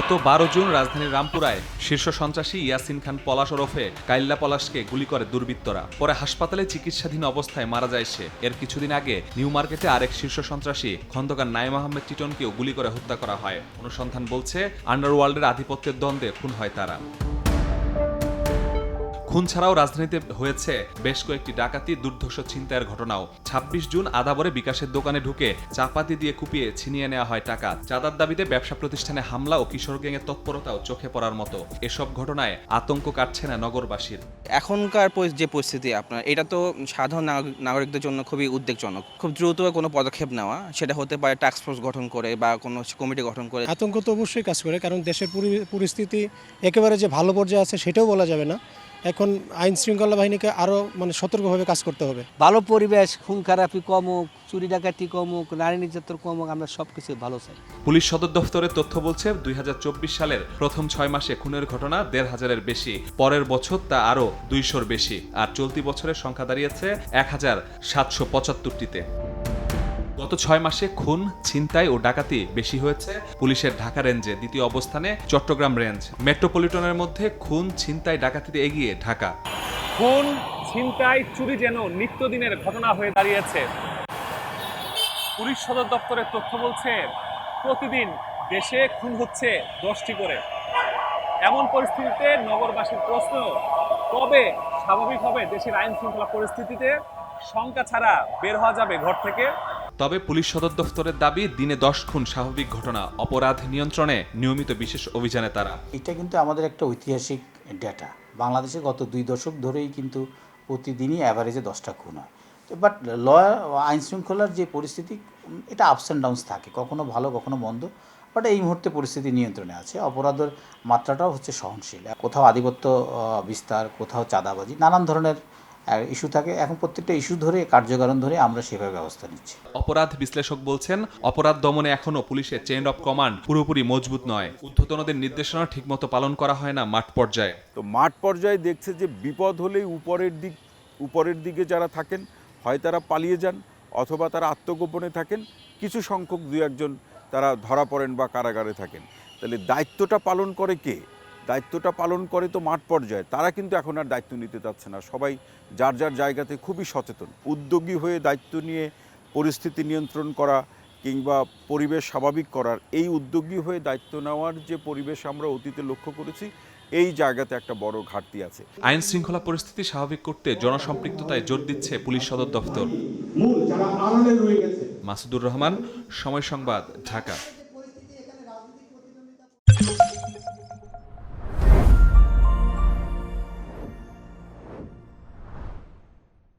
গত ১২ জুন রাজধানীর রামপুরায় শীর্ষ সন্ত্রাসী ইয়াসিন খান পলাশ ওরফে কাইল্লা পলাশকে গুলি করে দুর্বৃত্তরা। পরে হাসপাতালে চিকিৎসাধীন অবস্থায় মারা যায় সে। এর কিছুদিন আগে নিউ মার্কেটে আরেক শীর্ষ সন্ত্রাসী খন্দকার নাইম আহমেদ টিটনকেও গুলি করে হত্যা করা হয়। অনুসন্ধান বলছে আন্ডারওয়ার্ল্ডের আধিপত্যের দ্বন্দ্বে খুন হয় তারা। খুন ছাড়াও রাজধানীতে হয়েছে বেশ কয়েকটি ডাকাতি, দুর্ধর্ষ ছিনতাইয়ের ঘটনাও। ২৬ জুন আদাবরে বিকাশের দোকানে ঢুকে চাপাতি দিয়ে কুপিয়ে ছিনিয়ে নেওয়া হয় টাকা। চাঁদার দাবিতে ব্যবসা প্রতিষ্ঠানে হামলা ও কিশোর গ্যাংয়ের তৎপরতাও চোখে পড়ার মতো। এসব ঘটনায় আতঙ্ক কাটছে না নগরবাসীর। এখনকার যে পরিস্থিতি আপনার, এটা তো সাধারণ নাগরিকদের জন্য খুবই উদ্বেগজনক। খুব দ্রুত কোনো পদক্ষেপ নেওয়া, সেটা হতে পারে টাস্ক ফোর্স গঠন করে বা কোনো কমিটি গঠন করে। আতঙ্ক তো অবশ্যই কাজ করে, কারণ দেশের পরিস্থিতি একেবারে যে ভালো পর্যায়ে আছে সেটাও বলা যাবে না। এখন আইন শৃঙ্খলা বাহিনীকে আরও সতর্কভাবে কাজ করতে হবে। ভালো পরিবেশ, খুন খারাপি কমুক, চুরি ডাকাতি কমুক, নারী নির্যাতন কমুক, আমরা সবকিছু ভালো চাই। পুলিশ সদর দফতরের তথ্য বলছে ২০২৪ সালের প্রথম ৬ মাসে খুনের ঘটনা ১৫০০-এর বেশি। পরের বছর তা আরও ২০০-র বেশি। আর চলতি বছরের সংখ্যা দাঁড়িয়েছে ১৭৭৫টিতে। গত ৬ মাসে খুন, ছিনতাই ও ডাকাতি বেশি হয়েছে পুলিশের ঢাকা রেঞ্জে। দ্বিতীয় অবস্থানে চট্টগ্রাম রেঞ্জ। মেট্রোপলিটনের মধ্যে খুন, ছিনতাই, ডাকাতিতে এগিয়ে ঢাকা। খুন, ছিনতাই, চুরি যেন নিত্যদিনের ঘটনা হয়ে দাঁড়িয়েছে। পুলিশ সদর দপ্তরের তথ্য বলছে প্রতিদিন দেশে খুন হচ্ছে 10টি করে। এমন পরিস্থিতিতে নগরবাসীর প্রশ্ন, কবে স্বাভাবিক হবে দেশের আইন শৃঙ্খলা পরিস্থিতিতে? শঙ্কা ছাড়া বের হওয়া যাবে ঘর থেকে? তবে পুলিশ সদর দফতরের দাবি, দিনে 10 খুন স্বাভাবিক ঘটনা। অপরাধ নিয়ন্ত্রণে নিয়মিত বিশেষ অভিযানে তারা। এটা কিন্তু আমাদের একটা ঐতিহাসিক ডেটা। বাংলাদেশে গত 2 দশক ধরেই কিন্তু প্রতিদিনই অ্যাভারেজে 10টা খুন হয়। বাট আইন শৃঙ্খলার যে পরিস্থিতি, এটা আপস অ্যান্ড ডাউনস থাকে, কখনো ভালো কখনো মন্দ। বাট এই মুহূর্তে পরিস্থিতি নিয়ন্ত্রণে আছে। অপরাধের মাত্রাটাও হচ্ছে সহনশীল। কোথাও আধিপত্য বিস্তার, কোথাও চাঁদাবাজি, নানান ধরনের ইস্যু থাকে। এখন প্রত্যেকটা ইস্যু ধরে, কার্যকারণ ধরে আমরা সেভাবে ব্যবস্থা নিচ্ছি। অপরাধ বিশ্লেষক বলছেন, অপরাধ দমনে এখনো পুলিশের চেইন অফ কমান্ড পুরোপুরি মজবুত নয়। ঊর্ধ্বতনদের নির্দেশনা ঠিকমতো পালন করা হয় না মাঠ পর্যায়ে। তো মাঠ পর্যায়ে দেখছে যে বিপদ হলেই উপরের দিকে যারা থাকেন হয় তারা পালিয়ে যান, অথবা তারা আত্মগোপনে থাকেন। কিছু সংখ্যক 2-1জন তারা ধরা পড়েন বা কারাগারে থাকেন। তাহলে দায়িত্বটা পালন করে কে? দায়িত্বটা পালন করে তো মাঠ পর্যায়ে। তারা কিন্তু এখন আর দায়িত্ব নিতে চাচ্ছে না। সবাই যার যার জায়গাতে খুবই সচেতন। উদ্যোগী হয়ে দায়িত্ব নিয়ে পরিস্থিতি নিয়ন্ত্রণ করা কিংবা পরিবেশ স্বাভাবিক করার, এই উদ্যোগী হয়ে দায়িত্ব নেওয়ার যে পরিবেশ আমরা অতীতে লক্ষ্য করেছি, এই জায়গাতে একটা বড় ঘাটতি আছে। আইন শৃঙ্খলা পরিস্থিতি স্বাভাবিক করতে জনসম্পৃক্ততায় জোর দিচ্ছে পুলিশ সদর দফতর। মাসুদুর রহমান, সময় সংবাদ, ঢাকা।